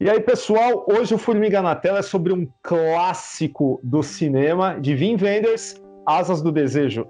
E aí, pessoal, hoje o Formiga na Tela é sobre um clássico do cinema de Wim Wenders, Asas do Desejo.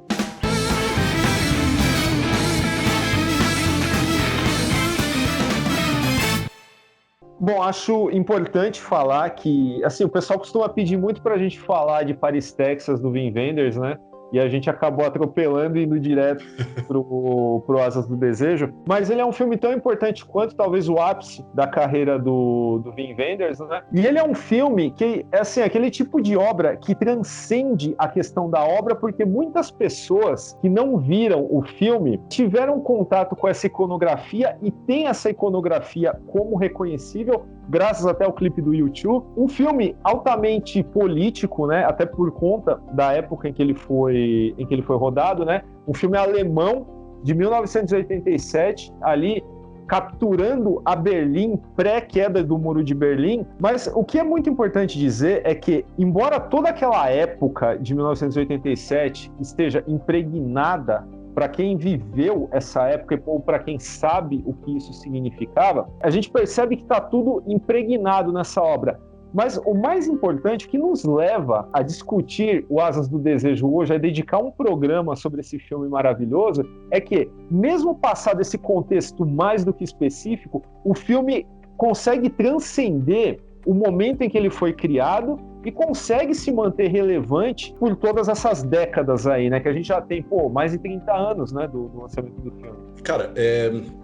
Bom, acho importante falar que, assim, o pessoal costuma pedir muito para a gente falar de Paris, Texas, do Wim Wenders, né? E a gente acabou atropelando e indo direto pro Asas do Desejo. Mas ele é um filme tão importante quanto talvez o ápice da carreira do Wim Wenders, né? E ele é um filme que, é assim, aquele tipo de obra que transcende a questão da obra, porque muitas pessoas que não viram o filme tiveram contato com essa iconografia e tem essa iconografia como reconhecível graças até ao clipe do YouTube. Um filme altamente político, né? Até por conta da época em que ele foi rodado, né? Um filme alemão de 1987, ali capturando a Berlim pré-queda do Muro de Berlim. Mas o que é muito importante dizer é que, embora toda aquela época de 1987 esteja impregnada para quem viveu essa época ou para quem sabe o que isso significava, a gente percebe que está tudo impregnado nessa obra. Mas o mais importante, que nos leva a discutir o Asas do Desejo hoje, a dedicar um programa sobre esse filme maravilhoso, é que, mesmo passado esse contexto mais do que específico, o filme consegue transcender o momento em que ele foi criado e consegue se manter relevante por todas essas décadas aí, né? Que a gente já tem, mais de 30 anos, né, do lançamento do filme. Cara,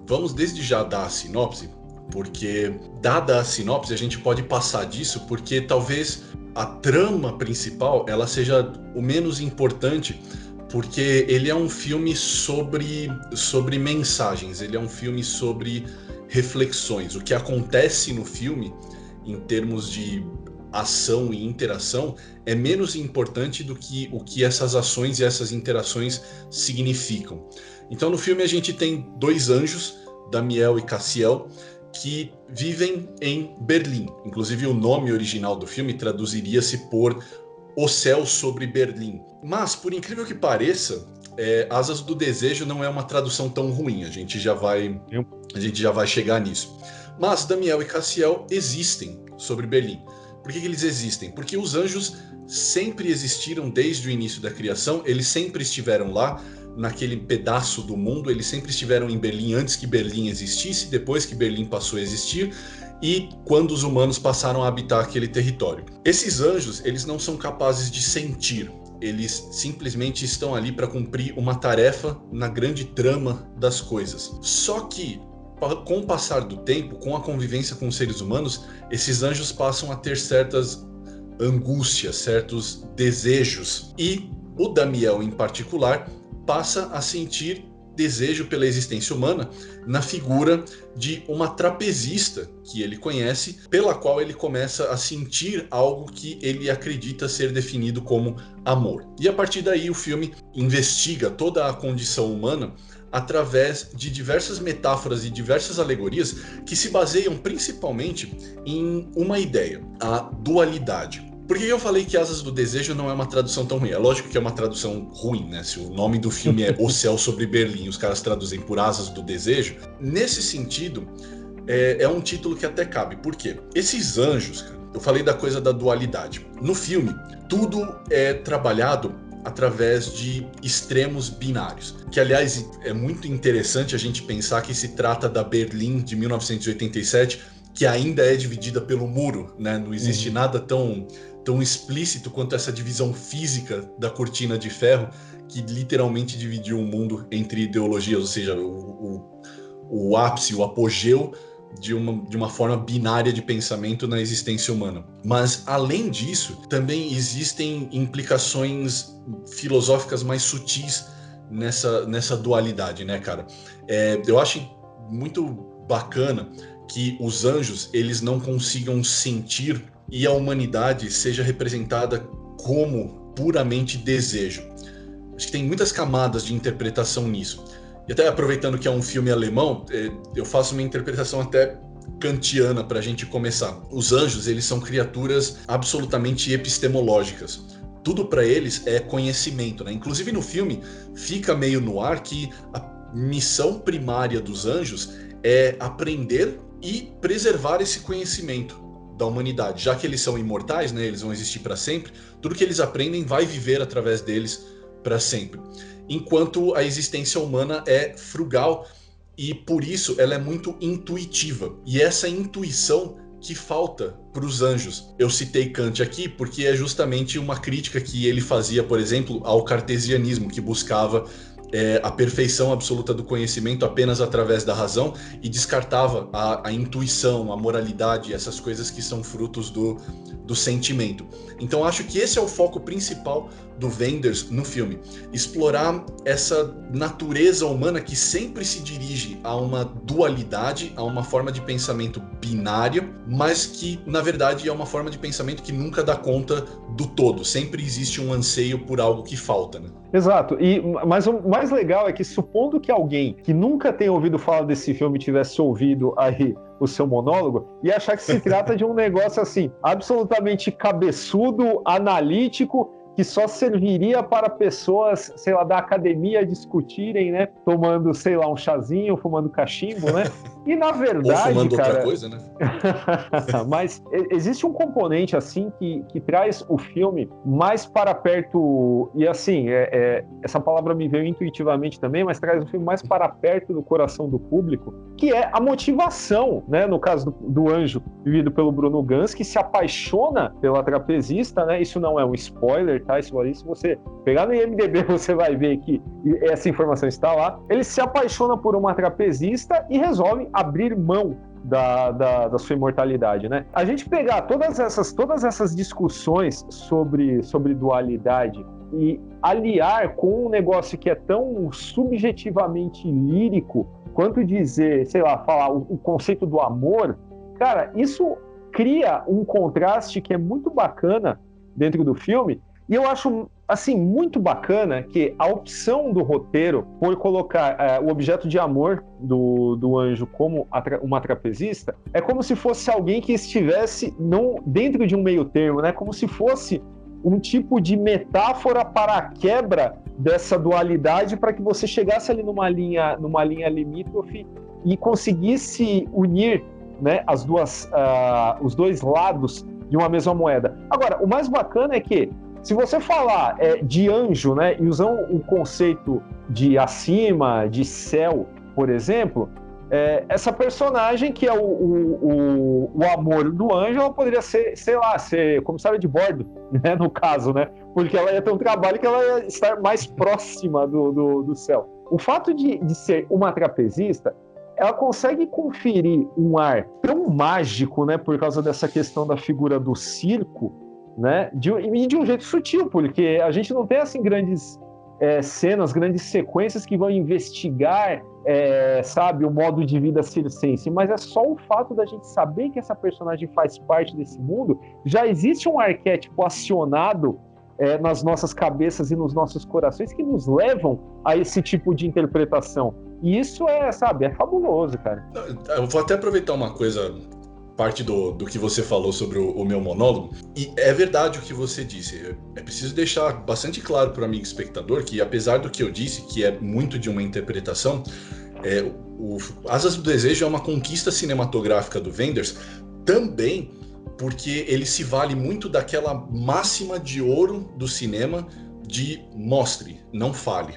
vamos desde já dar a sinopse, porque dada a sinopse a gente pode passar disso, porque talvez a trama principal ela seja o menos importante, porque ele é um filme sobre mensagens, ele é um filme sobre reflexões. O que acontece no filme, em termos de ação e interação, é menos importante do que o que essas ações e essas interações significam. Então no filme a gente tem dois anjos, Damiel e Cassiel, que vivem em Berlim. Inclusive o nome original do filme traduziria-se por O Céu sobre Berlim. Mas, por incrível que pareça, Asas do Desejo não é uma tradução tão ruim, a gente já vai chegar nisso. Mas Damiel e Cassiel existem sobre Berlim. Por que eles existem? Porque os anjos sempre existiram desde o início da criação, eles sempre estiveram lá, naquele pedaço do mundo, eles sempre estiveram em Berlim antes que Berlim existisse, depois que Berlim passou a existir e quando os humanos passaram a habitar aquele território. Esses anjos, eles não são capazes de sentir, eles simplesmente estão ali para cumprir uma tarefa na grande trama das coisas. Só que, com o passar do tempo, com a convivência com os seres humanos, esses anjos passam a ter certas angústias, certos desejos. E o Damiel, em particular, passa a sentir desejo pela existência humana na figura de uma trapezista que ele conhece, pela qual ele começa a sentir algo que ele acredita ser definido como amor. E a partir daí o filme investiga toda a condição humana através de diversas metáforas e diversas alegorias que se baseiam principalmente em uma ideia, a dualidade. Por que eu falei que Asas do Desejo não é uma tradução tão ruim? É lógico que é uma tradução ruim, né? Se o nome do filme é O Céu sobre Berlim, os caras traduzem por Asas do Desejo. Nesse sentido, é um título que até cabe. Por quê? Esses anjos, cara, eu falei da coisa da dualidade. No filme, tudo é trabalhado através de extremos binários. Que, aliás, é muito interessante a gente pensar que se trata da Berlim de 1987, que ainda é dividida pelo muro, né? Não existe nada tão explícito quanto essa divisão física da cortina de ferro que literalmente dividiu o mundo entre ideologias, ou seja, o ápice, o apogeu de uma forma binária de pensamento na existência humana. Mas, além disso, também existem implicações filosóficas mais sutis nessa dualidade, né, cara? Eu acho muito bacana que os anjos, eles não consigam sentir e a humanidade seja representada como puramente desejo. Acho que tem muitas camadas de interpretação nisso. E até aproveitando que é um filme alemão, eu faço uma interpretação até kantiana para a gente começar. Os anjos, eles são criaturas absolutamente epistemológicas. Tudo para eles é conhecimento, né? Inclusive no filme fica meio no ar que a missão primária dos anjos é aprender e preservar esse conhecimento da humanidade, já que eles são imortais, né, eles vão existir para sempre, tudo que eles aprendem vai viver através deles para sempre. Enquanto a existência humana é frugal e por isso ela é muito intuitiva. E essa intuição que falta para os anjos. Eu citei Kant aqui porque é justamente uma crítica que ele fazia, por exemplo, ao cartesianismo, que buscava a perfeição absoluta do conhecimento apenas através da razão e descartava a intuição, a moralidade, essas coisas que são frutos do sentimento. Então acho que esse é o foco principal do Wenders no filme, explorar essa natureza humana que sempre se dirige a uma dualidade, a uma forma de pensamento binária, mas que na verdade é uma forma de pensamento que nunca dá conta do todo, sempre existe um anseio por algo que falta, né? Exato, mas o mais legal é que, supondo que alguém que nunca tenha ouvido falar desse filme tivesse ouvido aí o seu monólogo, ia achar que se trata de um negócio assim, absolutamente cabeçudo, analítico, que só serviria para pessoas, sei lá, da academia discutirem, né? Tomando, sei lá, um chazinho, fumando cachimbo, né? E na verdade, ou fumando cara, outra coisa, né? Mas existe um componente, assim, que traz o filme mais para perto, e assim, essa palavra me veio intuitivamente também, mas traz o filme mais para perto do coração do público, que é a motivação, né? No caso do anjo, vivido pelo Bruno Ganz, que se apaixona pela trapezista, né? Isso não é um spoiler, tá? Isso você pegar no IMDb, você vai ver que essa informação está lá. Ele se apaixona por uma trapezista e resolve abrir mão da sua imortalidade, né? A gente pegar todas essas discussões sobre dualidade e aliar com um negócio que é tão subjetivamente lírico quanto dizer, sei lá, falar o conceito do amor, cara, isso cria um contraste que é muito bacana dentro do filme. E eu acho, assim, muito bacana que a opção do roteiro por colocar o objeto de amor do anjo como uma trapezista é como se fosse alguém que estivesse dentro de um meio termo, né? Como se fosse um tipo de metáfora para a quebra dessa dualidade, para que você chegasse ali numa linha limítrofe e conseguisse unir, né, os dois lados de uma mesma moeda. Agora, o mais bacana é que se você falar de anjo, né, e usar o conceito de acima, de céu, por exemplo, essa personagem que é o amor do anjo, ela poderia ser, sei lá, ser comissária de bordo, né, no caso, né? Porque ela ia ter um trabalho que ela ia estar mais próxima do céu. O fato de ser uma trapezista, ela consegue conferir um ar tão mágico, né, por causa dessa questão da figura do circo, né, de um jeito sutil, porque a gente não tem assim grandes cenas, grandes sequências que vão investigar, sabe, o modo de vida circense, mas é só o fato da gente saber que essa personagem faz parte desse mundo, já existe um arquétipo acionado nas nossas cabeças e nos nossos corações que nos levam a esse tipo de interpretação. E isso sabe, é fabuloso, cara. Eu vou até aproveitar uma coisa, parte do que você falou sobre o meu monólogo, e é verdade o que você disse. É preciso deixar bastante claro para o amigo espectador que, apesar do que eu disse, que é muito de uma interpretação, o Asas do Desejo é uma conquista cinematográfica do Wenders, também porque ele se vale muito daquela máxima de ouro do cinema de mostre, não fale.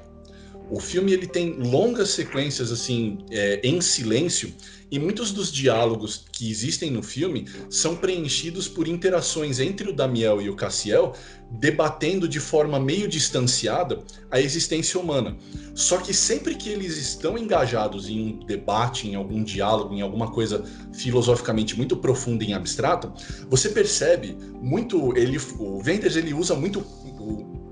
O filme ele tem longas sequências assim em silêncio, e muitos dos diálogos que existem no filme são preenchidos por interações entre o Damiel e o Cassiel, debatendo de forma meio distanciada a existência humana. Só que sempre que eles estão engajados em um debate, em algum diálogo, em alguma coisa filosoficamente muito profunda e abstrata, você percebe muito, o Wenders ele usa muito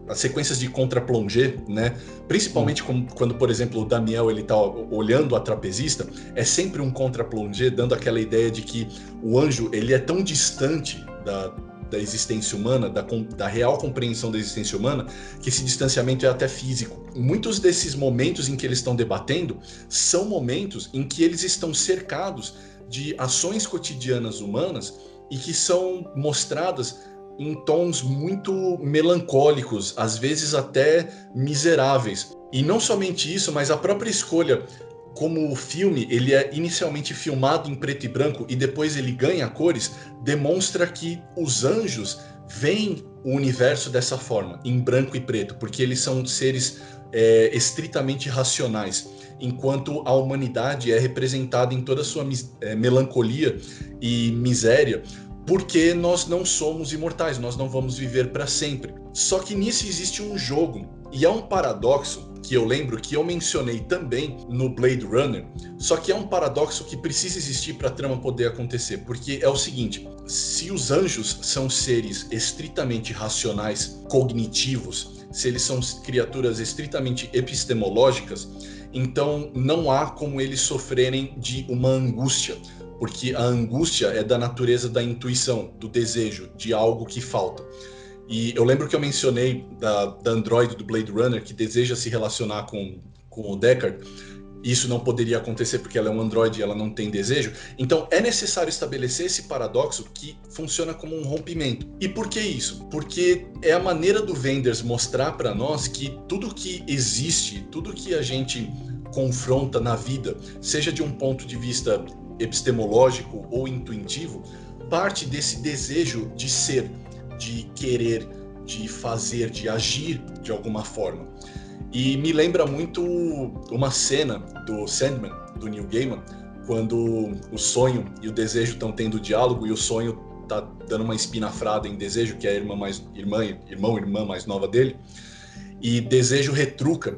as sequências de contra-plongé, né? Principalmente quando, por exemplo, o Damiel ele tá olhando a trapezista, é sempre um contra-plongé, dando aquela ideia de que o anjo ele é tão distante da existência humana, da real compreensão da existência humana, que esse distanciamento é até físico. Muitos desses momentos em que eles estão debatendo são momentos em que eles estão cercados de ações cotidianas humanas e que são mostradas em tons muito melancólicos, às vezes até miseráveis. E não somente isso, mas a própria escolha como o filme ele é inicialmente filmado em preto e branco e depois ele ganha cores, demonstra que os anjos veem o universo dessa forma, em branco e preto, porque eles são seres estritamente racionais, enquanto a humanidade é representada em toda a sua melancolia e miséria, porque nós não somos imortais, nós não vamos viver para sempre. Só que nisso existe um jogo, e é um paradoxo que eu lembro que eu mencionei também no Blade Runner, só que é um paradoxo que precisa existir para a trama poder acontecer, porque é o seguinte: se os anjos são seres estritamente racionais, cognitivos, se eles são criaturas estritamente epistemológicas, então não há como eles sofrerem de uma angústia, porque a angústia é da natureza da intuição, do desejo, de algo que falta. E eu lembro que eu mencionei da androide do Blade Runner que deseja se relacionar com o Deckard. Isso não poderia acontecer porque ela é um androide e ela não tem desejo. Então é necessário estabelecer esse paradoxo que funciona como um rompimento. E por que isso? Porque é a maneira do Wenders mostrar para nós que tudo que existe, tudo que a gente confronta na vida, seja de um ponto de vista epistemológico ou intuitivo, parte desse desejo de ser, de querer, de fazer, de agir de alguma forma. E me lembra muito uma cena do Sandman, do Neil Gaiman, quando o sonho e o desejo estão tendo diálogo e o sonho tá dando uma espinafrada em desejo, que é a irmã mais nova dele, e desejo retruca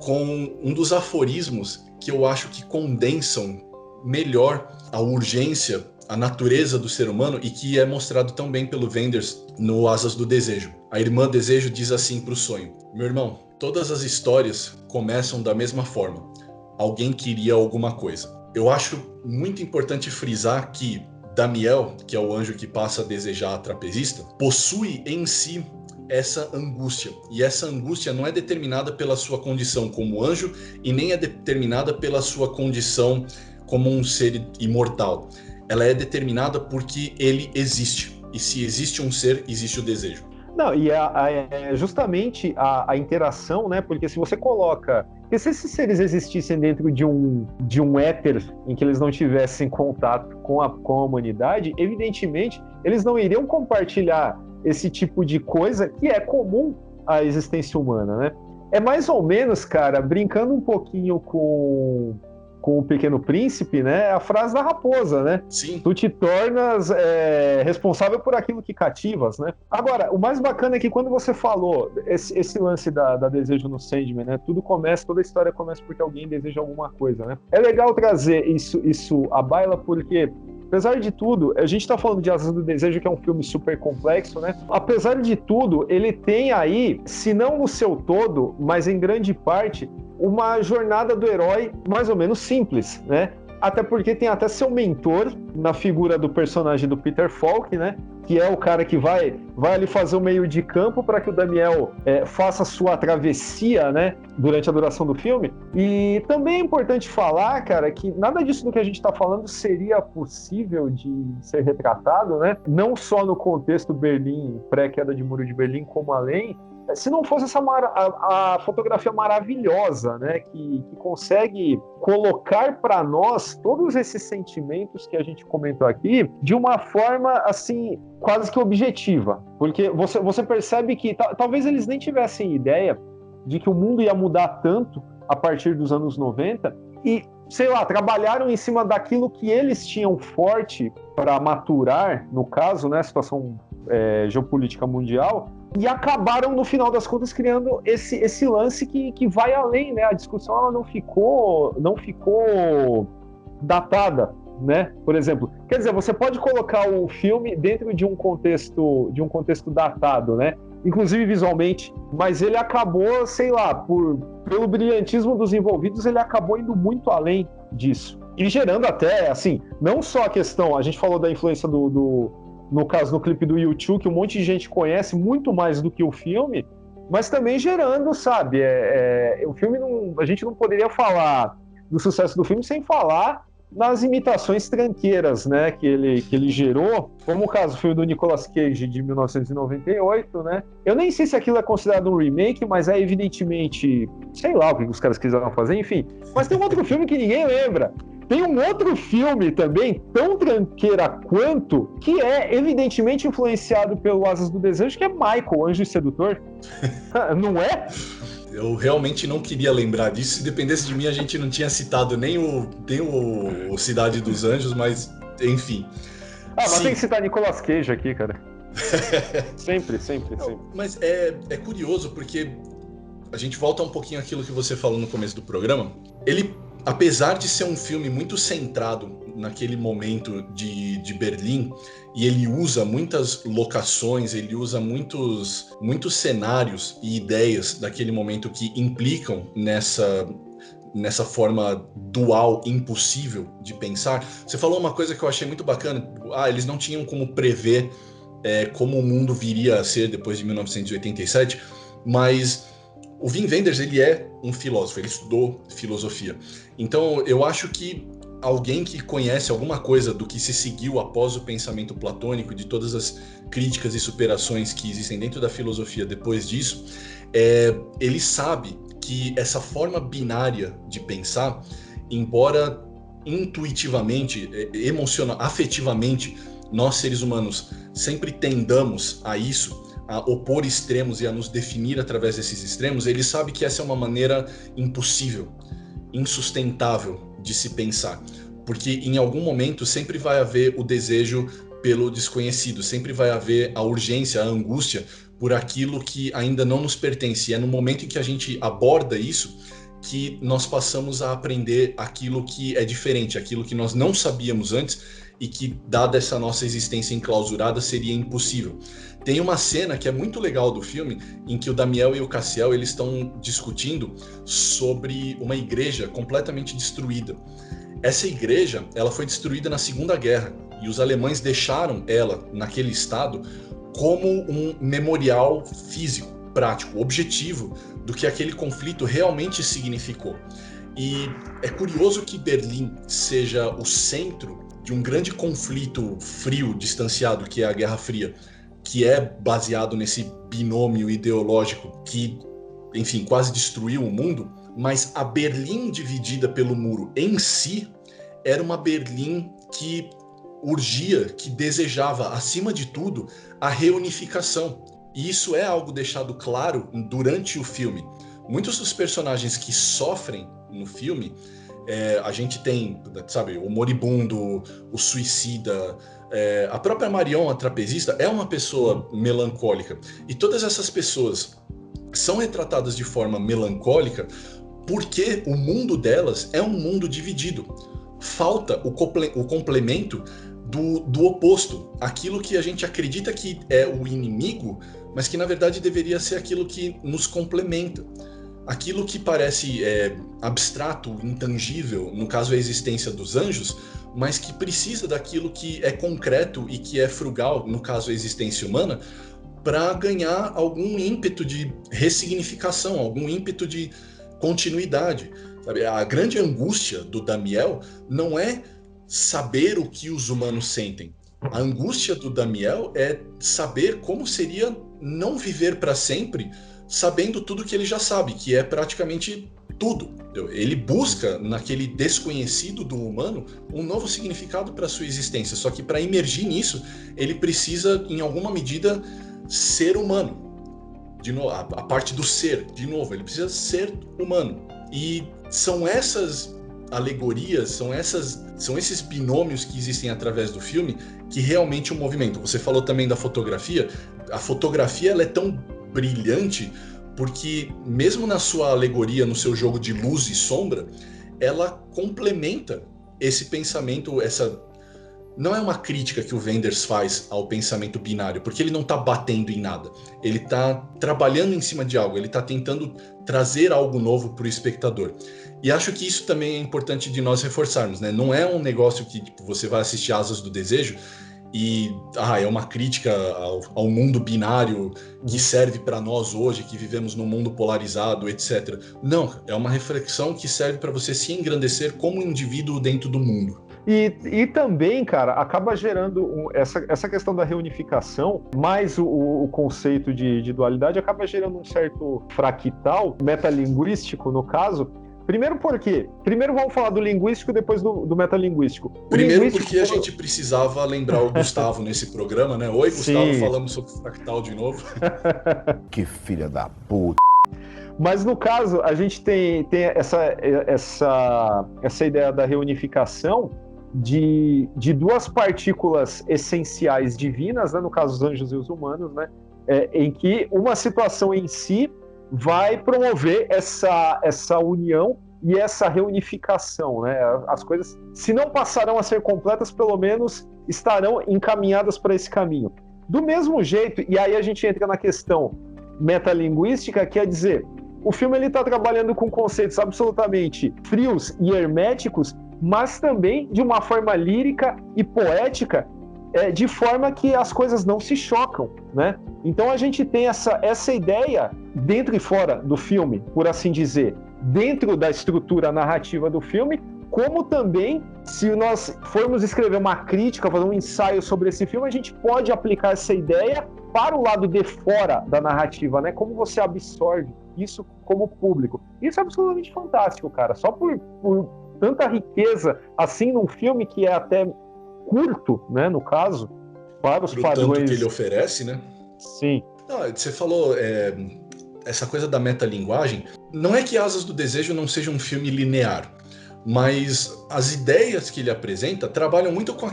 com um dos aforismos que eu acho que condensam melhor a urgência, a natureza do ser humano e que é mostrado tão bem pelo Wenders no Asas do Desejo. A irmã Desejo diz assim para o sonho: meu irmão, todas as histórias começam da mesma forma. Alguém queria alguma coisa. Eu acho muito importante frisar que Damiel, que é o anjo que passa a desejar a trapezista, possui em si essa angústia. E essa angústia não é determinada pela sua condição como anjo e nem é determinada pela sua condição como um ser imortal. Ela é determinada porque ele existe. E se existe um ser, existe o desejo. Não, e justamente a interação, né? Porque se você coloca... Porque se esses seres existissem dentro de um éter em que eles não tivessem contato com a humanidade, evidentemente, eles não iriam compartilhar esse tipo de coisa que é comum à existência humana, né? É mais ou menos, cara, brincando um pouquinho com o Pequeno Príncipe, né? A frase da raposa, né? Sim. Tu te tornas responsável por aquilo que cativas, né? Agora, o mais bacana é que quando você falou esse lance da desejo no Sandman, né? Toda a história começa porque alguém deseja alguma coisa, né? É legal trazer isso à baila porque, apesar de tudo, a gente tá falando de Asas do Desejo, que é um filme super complexo, né? Apesar de tudo, ele tem aí, se não no seu todo, mas em grande parte, uma jornada do herói mais ou menos simples, né? Até porque tem até seu mentor na figura do personagem do Peter Falk, né? Que é o cara que vai ali fazer o meio de campo para que o Damiel faça sua travessia, né? Durante a duração do filme. E também é importante falar, cara, que nada disso do que a gente está falando seria possível de ser retratado, né? Não só no contexto Berlim, pré-queda de Muro de Berlim, como além, se não fosse a fotografia maravilhosa, né, que consegue colocar para nós todos esses sentimentos que a gente comentou aqui de uma forma, assim, quase que objetiva. Porque você percebe que talvez eles nem tivessem ideia de que o mundo ia mudar tanto a partir dos anos 90 e, sei lá, trabalharam em cima daquilo que eles tinham forte para maturar, no caso, né, a situação geopolítica mundial, e acabaram, no final das contas, criando esse lance que vai além, né? A discussão ela não ficou datada, né? Por exemplo, quer dizer, você pode colocar o filme dentro de um contexto datado, né? Inclusive visualmente, mas ele acabou, sei lá, pelo brilhantismo dos envolvidos, ele acabou indo muito além disso. E gerando até, assim, não só a questão, a gente falou da influência no caso, no clipe do U2, que um monte de gente conhece muito mais do que o filme, mas também gerando, sabe, o filme a gente não poderia falar do sucesso do filme sem falar nas imitações tranqueiras, né, que ele gerou, como o caso foi o do Nicolas Cage de 1998, né? Eu nem sei se aquilo é considerado um remake, mas é evidentemente, sei lá o que os caras quiseram fazer, enfim. Mas tem um outro filme que ninguém lembra. Tem um outro filme também, tão tranqueira quanto, que é evidentemente influenciado pelo Asas do Desejo, que é Michael, Anjo e Sedutor. Não é? Eu realmente não queria lembrar disso. Se dependesse de mim, a gente não tinha citado nem o Cidade dos Anjos, mas enfim. Ah, mas tem que citar Nicolas Cage aqui, cara. Sempre. Mas é curioso, porque a gente volta um pouquinho àquilo que você falou no começo do programa. Ele, apesar de ser um filme muito centrado naquele momento de Berlim, e ele usa muitas locações, ele usa muitos cenários e ideias daquele momento que implicam nessa forma dual impossível de pensar. Você falou uma coisa que eu achei muito bacana. Eles não tinham como prever como o mundo viria a ser depois de 1987, mas o Wim Wenders, ele é um filósofo, ele estudou filosofia. Então, eu acho que alguém que conhece alguma coisa do que se seguiu após o pensamento platônico, de todas as críticas e superações que existem dentro da filosofia depois disso, ele sabe que essa forma binária de pensar, embora intuitivamente, afetivamente, nós seres humanos sempre tendamos a isso, a opor extremos e a nos definir através desses extremos, ele sabe que essa é uma maneira impossível, insustentável de se pensar, porque em algum momento sempre vai haver o desejo pelo desconhecido, sempre vai haver a urgência, a angústia por aquilo que ainda não nos pertence. E é no momento em que a gente aborda isso que nós passamos a aprender aquilo que é diferente, aquilo que nós não sabíamos antes e que, dada essa nossa existência enclausurada, seria impossível. Tem uma cena que é muito legal do filme, em que o Damiel e o Cassiel eles estão discutindo sobre uma igreja completamente destruída. Essa igreja, ela foi destruída na Segunda Guerra, e os alemães deixaram ela naquele estado como um memorial físico, prático, objetivo do que aquele conflito realmente significou. E é curioso que Berlim seja o centro de um grande conflito frio, distanciado, que é a Guerra Fria, que é baseado nesse binômio ideológico que, enfim, quase destruiu o mundo, mas a Berlim dividida pelo muro em si era uma Berlim que urgia, que desejava, acima de tudo, a reunificação. E isso é algo deixado claro durante o filme. Muitos dos personagens que sofrem no filme, a gente tem, sabe, o moribundo, o suicida, a própria Marion, a trapezista, é uma pessoa melancólica. E todas essas pessoas são retratadas de forma melancólica porque o mundo delas é um mundo dividido. Falta o complemento do oposto, aquilo que a gente acredita que é o inimigo, mas que na verdade deveria ser aquilo que nos complementa. Aquilo que parece abstrato, intangível, no caso a existência dos anjos, mas que precisa daquilo que é concreto e que é frugal, no caso a existência humana, para ganhar algum ímpeto de ressignificação, algum ímpeto de continuidade. Sabe? A grande angústia do Damiel não é saber o que os humanos sentem. A angústia do Damiel é saber como seria não viver para sempre, sabendo tudo que ele já sabe, que é praticamente tudo. Ele busca, naquele desconhecido do humano, um novo significado para sua existência. Só que para emergir nisso, ele precisa, em alguma medida, ser humano. De novo, a parte do ser, de novo, ele precisa ser humano. E são essas alegorias, são esses binômios que existem através do filme que realmente o movimentam. Você falou também da fotografia. A fotografia ela é tão brilhante porque mesmo na sua alegoria, no seu jogo de luz e sombra, ela complementa esse pensamento, não é uma crítica que o Wenders faz ao pensamento binário, porque ele não está batendo em nada. Ele está trabalhando em cima de algo, ele está tentando trazer algo novo para o espectador. E acho que isso também é importante de nós reforçarmos, né? Não é um negócio que você vai assistir Asas do Desejo e é uma crítica ao mundo binário que serve para nós hoje, que vivemos num mundo polarizado, etc. Não, é uma reflexão que serve para você se engrandecer como indivíduo dentro do mundo. E também, cara, acaba gerando essa questão da reunificação, mais o conceito de dualidade, acaba gerando um certo fractal metalinguístico, no caso. Primeiro por quê? Primeiro vamos falar do linguístico, depois do metalinguístico. Primeiro porque a gente precisava lembrar o Gustavo nesse programa, né? Oi, Gustavo, falamos sobre fractal de novo. Que filha da puta. Mas no caso, a gente tem essa ideia da reunificação de duas partículas essenciais divinas, né? No caso os anjos e os humanos, né? Em que uma situação em si vai promover essa união e essa reunificação, né? As coisas, se não passarão a ser completas, pelo menos estarão encaminhadas para esse caminho. Do mesmo jeito, e aí a gente entra na questão metalinguística, quer dizer, o filme está trabalhando com conceitos absolutamente frios e herméticos, mas também de uma forma lírica e poética, de forma que as coisas não se chocam, né? Então a gente tem essa ideia dentro e fora do filme, por assim dizer, dentro da estrutura narrativa do filme, como também, se nós formos escrever uma crítica, fazer um ensaio sobre esse filme, a gente pode aplicar essa ideia para o lado de fora da narrativa, né? Como você absorve isso como público. Isso é absolutamente fantástico, cara. Só por tanta riqueza, assim, num filme que é até curto, né, no caso, para os padrões... tanto que ele oferece, né? Sim. Você falou essa coisa da metalinguagem. Não é que Asas do Desejo não seja um filme linear, mas as ideias que ele apresenta trabalham muito com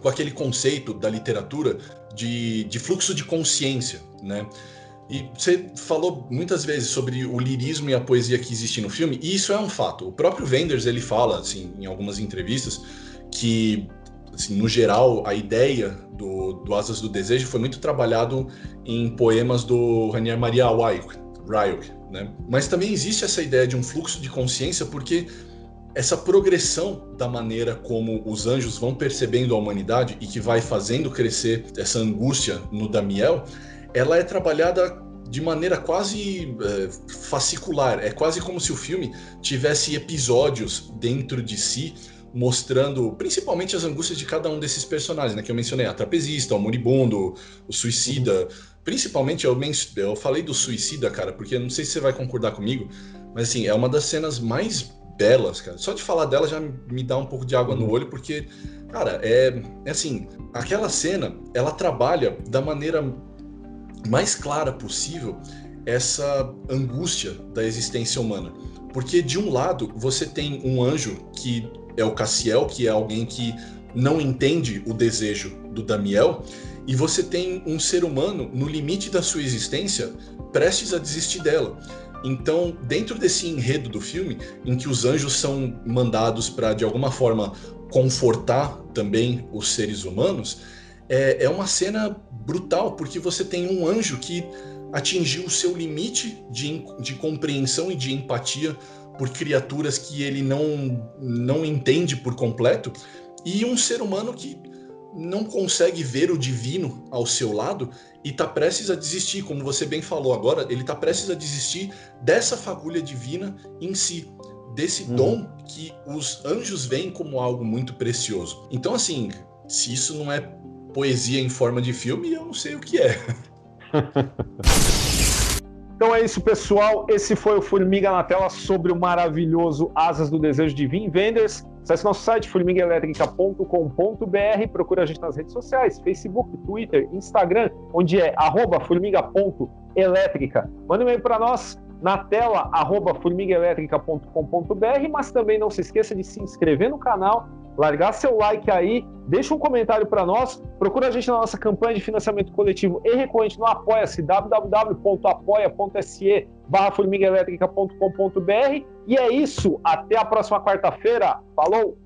aquele conceito da literatura de fluxo de consciência, né? E você falou muitas vezes sobre o lirismo e a poesia que existe no filme, e isso é um fato. O próprio Wenders, ele fala, assim, em algumas entrevistas, que, assim, no geral, a ideia do Asas do Desejo foi muito trabalhado em poemas do Rainer Maria Rilke, né? Mas também existe essa ideia de um fluxo de consciência, porque essa progressão da maneira como os anjos vão percebendo a humanidade e que vai fazendo crescer essa angústia no Damiel, ela é trabalhada de maneira quase fascicular. É quase como se o filme tivesse episódios dentro de si, mostrando principalmente as angústias de cada um desses personagens, né? Que eu mencionei, a trapezista, o moribundo, o suicida. Principalmente, eu falei do suicida, cara, porque eu não sei se você vai concordar comigo, mas assim, é uma das cenas mais belas, cara. Só de falar dela já me dá um pouco de água no olho, porque, cara, é assim, aquela cena, ela trabalha da maneira mais clara possível essa angústia da existência humana. Porque, de um lado, você tem um anjo que é o Cassiel, que é alguém que não entende o desejo do Damiel, e você tem um ser humano no limite da sua existência, prestes a desistir dela. Então, dentro desse enredo do filme, em que os anjos são mandados para, de alguma forma, confortar também os seres humanos, é uma cena brutal, porque você tem um anjo que atingiu o seu limite de compreensão e de empatia por criaturas que ele não entende por completo, e um ser humano que não consegue ver o divino ao seu lado e está prestes a desistir, como você bem falou agora, ele está prestes a desistir dessa fagulha divina em si, desse dom que os anjos veem como algo muito precioso. Então, assim, se isso não é poesia em forma de filme, eu não sei o que é. Então é isso, pessoal. Esse foi o Formiga na Tela sobre o maravilhoso Asas do Desejo de Wim Wenders. Acesse nosso site formigaelétrica.com.br, procura a gente nas redes sociais, Facebook, Twitter, Instagram, onde é @formiga.elétrica. Manda um e-mail para nós na tela, @formigaelétrica.com.br, mas também não se esqueça de se inscrever no canal, largar seu like aí, deixa um comentário para nós, procura a gente na nossa campanha de financiamento coletivo e recorrente no Apoia-se, www.apoia.se/formigaelétrica.com.br. E é isso, até a próxima quarta-feira, falou!